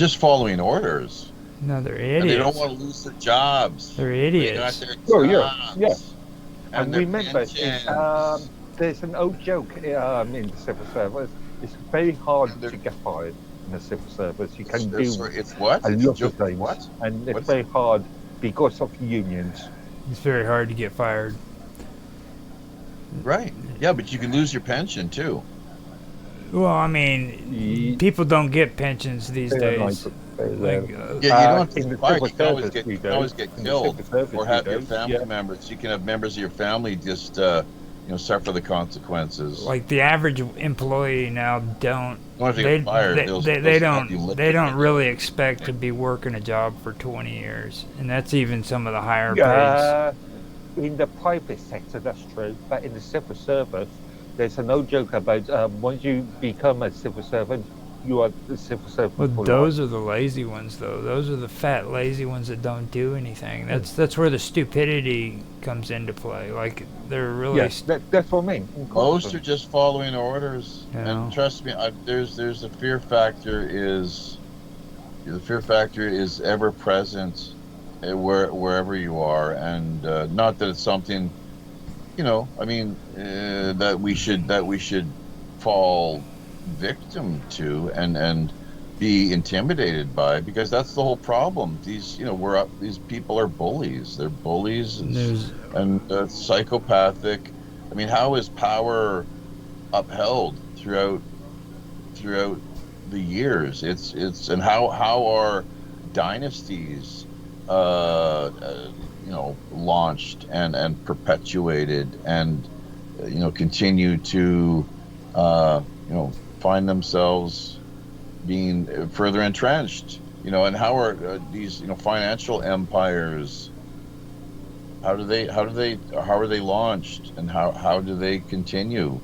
just following orders. No, they're And they don't idiots. want to lose their jobs. They're They got idiots. their Oh yeah, yeah. jobs and And their remember, pensions. there's an old joke in the civil service. It's very hard And they're, to get fired in the civil service. You can do sorry, it's what? a It's a lot of joke. things, What? and it's What's very hard because of unions. It's very hard to get fired. right? Yeah, but you can lose your pension too. Well, I mean, people don't get pensions these days. Like, Yeah, you don't have to in be the fired. civil You service, we can do. always get In the killed, civil service, or we have your do. family Yeah. members. You can have members of your family just suffer the consequences. like the average employee now don't You don't have to they get fired. they, They'll they, have they you don't they don't liquidated. really expect to be working a job for 20 years, and that's even some of the higher pays. In the private sector, that's true. But in the civil service, there's an old joke about once you become a civil servant, you are the civil servant Well, for those life. are the lazy ones, though. Those are the fat, lazy ones that don't do anything. That's where the stupidity comes into play. Like they're really Yes, that's what I mean. Most are just following orders, Yeah. and trust me, there's a fear factor is the fear factor is ever present wherever you are, and not that it's something I mean that we should fall victim to and be intimidated by, because that's the whole problem. These people are bullies. They're bullies and psychopathic. I mean, how is power upheld throughout the years? And how are dynasties launched and perpetuated and continue to find themselves being further entrenched, and how are these financial empires, how are they launched, and how do they continue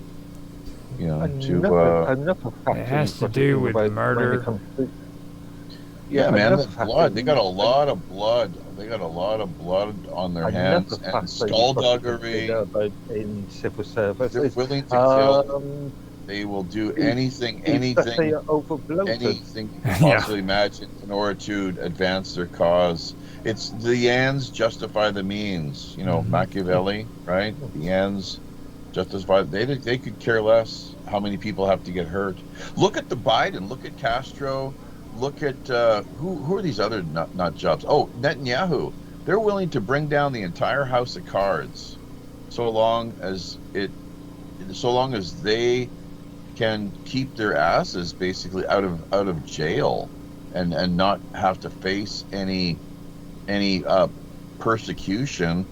Another factor It has you've to got do think with about when murder. it comes to- yeah, man, another the factor blood. They got a you- lot of blood. They got a lot of blood on their another hands, factor and you've got to skullduggery. consider about in civil service They're is willing to kill. um, They will do is anything that they are overbloated. anything you can Yeah. possibly imagine in order to advance their cause. It's the ends justify the means. Machiavelli, right? The ends justify. They could care less how many people have to get hurt. Look at the Biden. Look at Castro. Look at who are these other nut jobs? Oh, Netanyahu. They're willing to bring down the entire house of cards, so long as they can keep their asses basically out of jail, and not have to face any persecution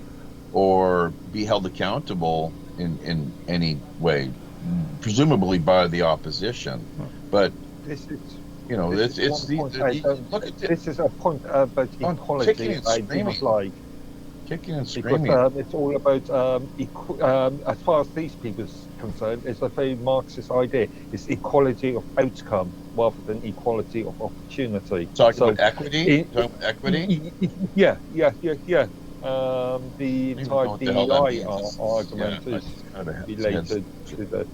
or be held accountable in any way, presumably by the opposition. But This is it's look at this is a point about equality. kicking and I do screaming. not like kicking and because screaming. it's all about as far as these people is concerned, it's a very Marxist idea. It's equality of outcome rather than equality of opportunity. Talking about equity. Yeah. The don't know entire what the hell that DEI means. argument Yeah, is it's related to the.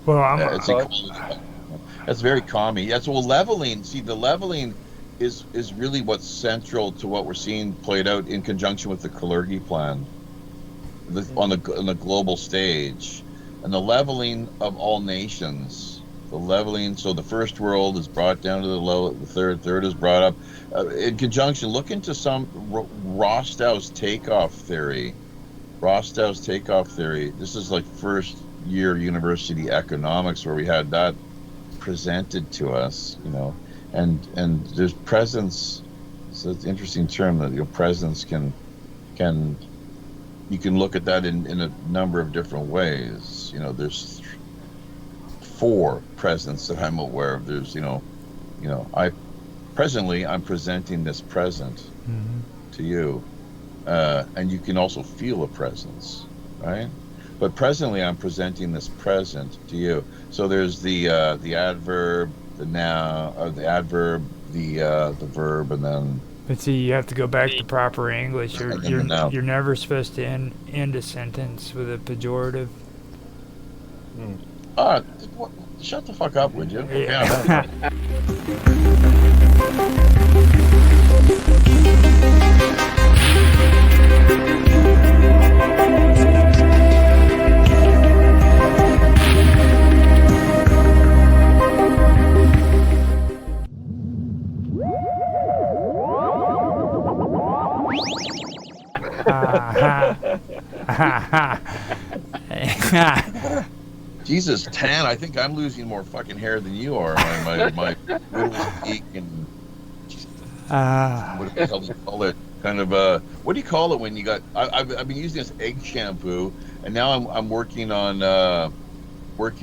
Well, it's equality. That's very commie. That's leveling. See, the leveling is really what's central to what we're seeing played out in conjunction with the Kalergi plan on the global stage, and the leveling of all nations. The leveling, so the first world is brought down to the low. The third is brought up in conjunction. Look into some Rostow's takeoff theory. This is like first year university economics, where we had that presented to us, and there's presence. So it's an interesting term that presence can you can look at that in a number of different ways. There's 4 presents that I'm aware of. There's I'm presenting this present to you, and you can also feel a presence, right? But presently, I'm presenting this present to you. So there's the adverb, the noun, the adverb, the verb, and then. but see, you have to go back to proper English. And then the noun. You're never supposed to end a sentence with a pejorative. Shut the fuck up, would you? Yeah. Yeah. Jesus, Tan, I think I'm losing more fucking hair than you are. My widow's peak and what the hell do you call it? Kind of what do you call it when you got? I've been using this egg shampoo, and now I'm working on what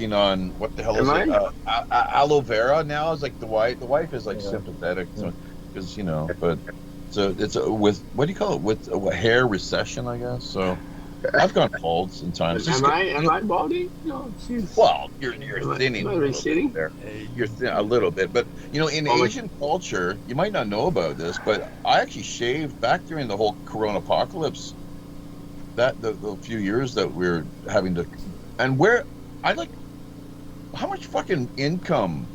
the hell is it? Aloe vera now is like the wife is like sympathetic because but it's with what do you call it, with hair recession, I guess. So I've gone bald sometimes. Am I balding? No, jeez. Well, you're thinning. Am I receding? There. You're thin a little bit, but in Asian culture, you might not know about this, but I actually shaved back during the whole Corona apocalypse. That the few years that we're having to, and where I like, how much fucking income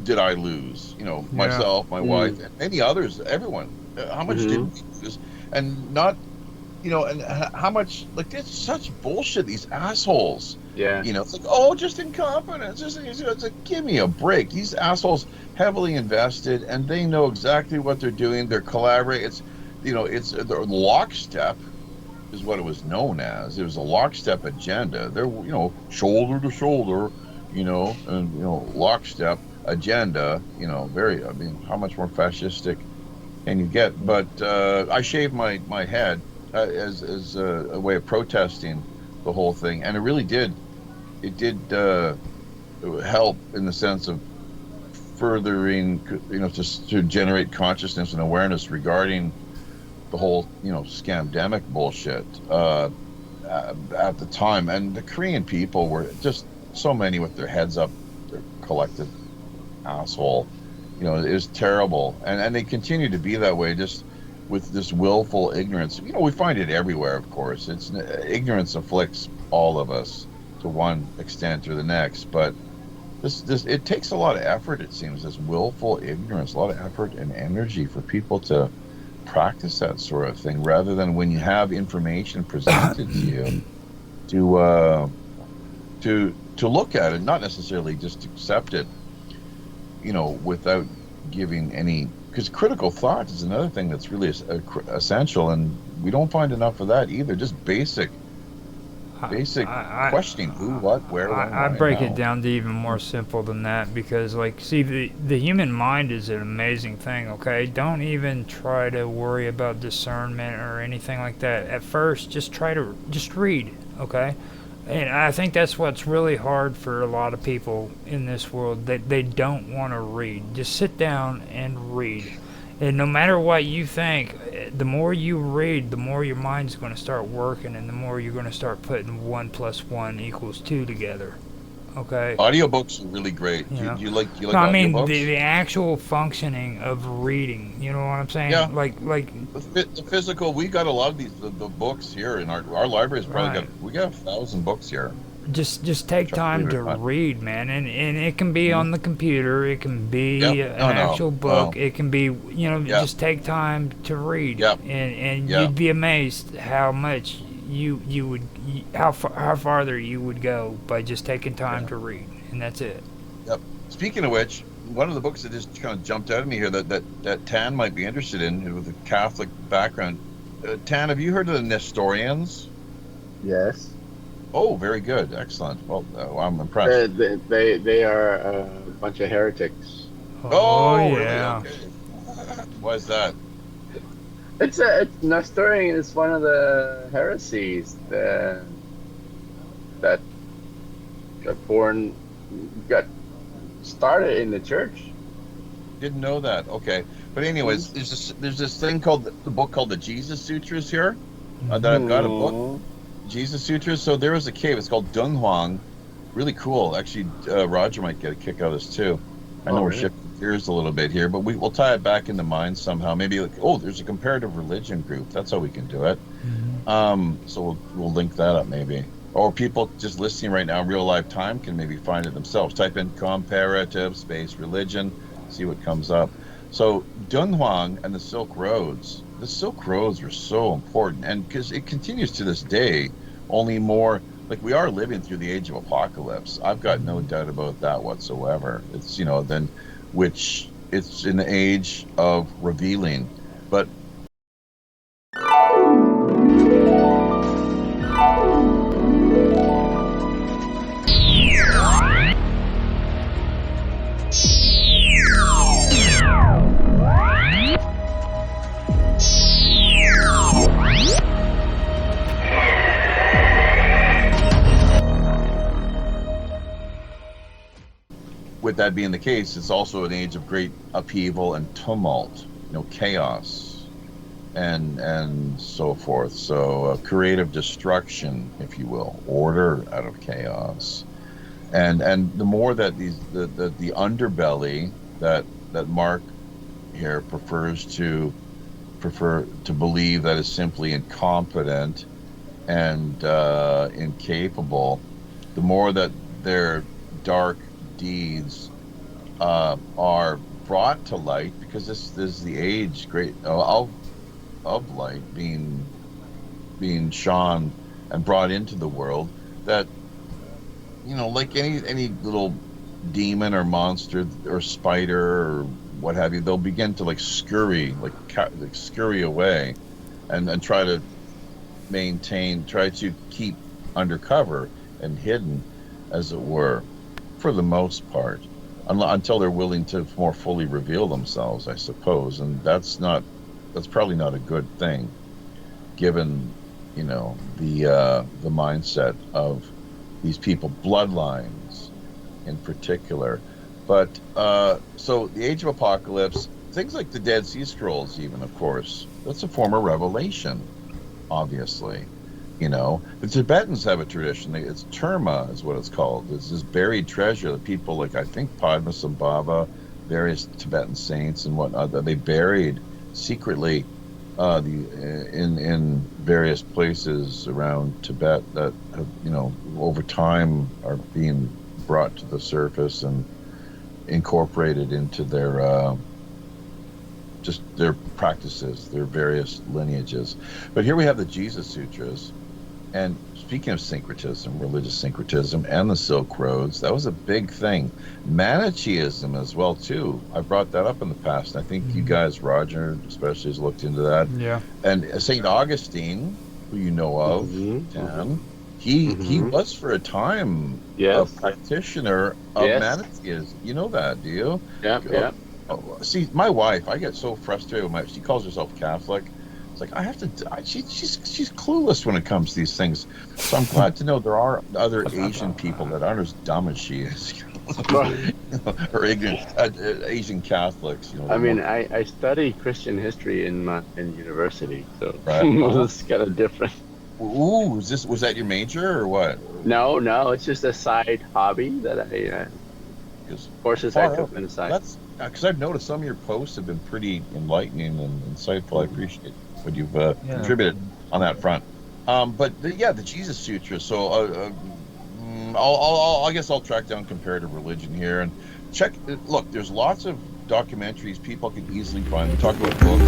did I lose? Myself, my wife, and many others, everyone. How much did we lose? And not. And how much, like, it's such bullshit, these assholes. Yeah. It's like, just incompetence. It's like, give me a break. These assholes heavily invested, and they know exactly what they're doing. They're collaborating. It's the lockstep is what it was known as. It was a lockstep agenda. They're, shoulder to shoulder, and, lockstep agenda, how much more fascistic can you get? But I shaved my head. As a way of protesting the whole thing, and it really did help in the sense of furthering, just to generate consciousness and awareness regarding the whole, scamdemic bullshit at the time. And the Korean people were just so many with their heads up, their collective asshole. It was terrible, and they continue to be that way, just with this willful ignorance. We find it everywhere, of course. Ignorance afflicts all of us to one extent or the next, but this it takes a lot of effort, it seems, this willful ignorance, a lot of effort and energy for people to practice that sort of thing, rather than when you have information presented to you to look at it, not necessarily just accept it, without giving any. Because critical thought is another thing that's really essential, and we don't find enough of that either. Just basic questioning: who, what, where, when, I why, break how. it down to even more simple than that, because, see, the human mind is an amazing thing. Okay, don't even try to worry about discernment or anything like that. At first, just read. Okay. And I think that's what's really hard for a lot of people in this world, that they don't want to read. Just sit down and read. And no matter what you think, the more you read, the more your mind's going to start working, and the more you're going to start putting 1 + 1 = 2 together. Okay? Audiobooks are really great. Do you like no, I mean, audiobooks? the actual functioning of reading. You know what I'm saying? Yeah. Like the physical. We got a lot of these the books here in our library's probably got 1,000 books here. Just take time to read, man, and it can be on the computer, it can be an actual book, it can be just take time to read, and you'd be amazed how much you would how farther you would go by just taking time to read, and that's it. Yep. Speaking of which, one of the books that just kind of jumped out at me here that Tan might be interested in, with a Catholic background. Tan, have you heard of the Nestorians? Yes. Oh, very good, excellent. Well, I'm impressed. They are a bunch of heretics. Oh yeah. Really? Okay. Why is that? It's Nestorian is one of the heresies that got started in the church. Didn't know that. Okay, but anyways, there's this thing called the book called the Jesus Sutras here. That I've got a book, Jesus Sutras. So there was a cave. It's called Dunhuang. Really cool. Actually, Roger might get a kick out of this too. I know we're shifting gears a little bit here, but we'll tie it back into Minds somehow. Maybe there's a comparative religion group. That's how we can do it. So we'll link that up maybe. Or people just listening right now in real life time can maybe find it themselves. Type in comparative space religion, see what comes up. So Dunhuang and the Silk Roads. The Silk Roads were so important, and because it continues to this day, only more like we are living through the age of apocalypse. I've got no doubt about that whatsoever. It's then which it's an age of revealing, but with that being the case, it's also an age of great upheaval and tumult, chaos, and so forth. So creative destruction, if you will, order out of chaos, and the more that the underbelly that Mark here prefer to believe that is simply incompetent and incapable, the more that their dark deeds are brought to light, because this is the age of light being shone and brought into the world, that like any little demon or monster or spider or what have you, they'll begin to scurry away and try to keep undercover and hidden, as it were, for the most part, until they're willing to more fully reveal themselves, I suppose. And that's probably not a good thing, given the mindset of these people, bloodlines in particular. But so the Age of Apocalypse, things like the Dead Sea Scrolls, even, of course, that's a form of revelation, obviously. The Tibetans have a tradition. It's terma, is what it's called. It's this buried treasure that people like, I think, Padmasambhava, various Tibetan saints and whatnot, that they buried secretly in various places around Tibet, that have, over time are being brought to the surface and incorporated into their just their practices, their various lineages. But here we have the Jesus Sutras. And speaking of syncretism, religious syncretism, and the Silk Roads, that was a big thing. Manichaeism as well, too. I brought that up in the past. I think you guys, Roger especially, has looked into that. Yeah. And St. Augustine, who you know of, Dan, he was for a time a practitioner of Manichaeism. You know that, do you? Yeah. See, my wife, I get so frustrated with she calls herself Catholic. Like, I have to. She's clueless when it comes to these things. So I'm glad to know there are other Asian people that aren't as dumb as she is, or ignorant Asian Catholics. I mean, I study Christian history in university, so right. it's kind of different. Ooh, was that your major or what? No, it's just a side hobby that I courses I took on the side. That's because I've noticed some of your posts have been pretty enlightening and insightful. I appreciate what you've contributed on that front. But the Jesus Sutra. So I guess I'll track down comparative religion here and check. Look, there's lots of documentaries people can easily find. We talk about books.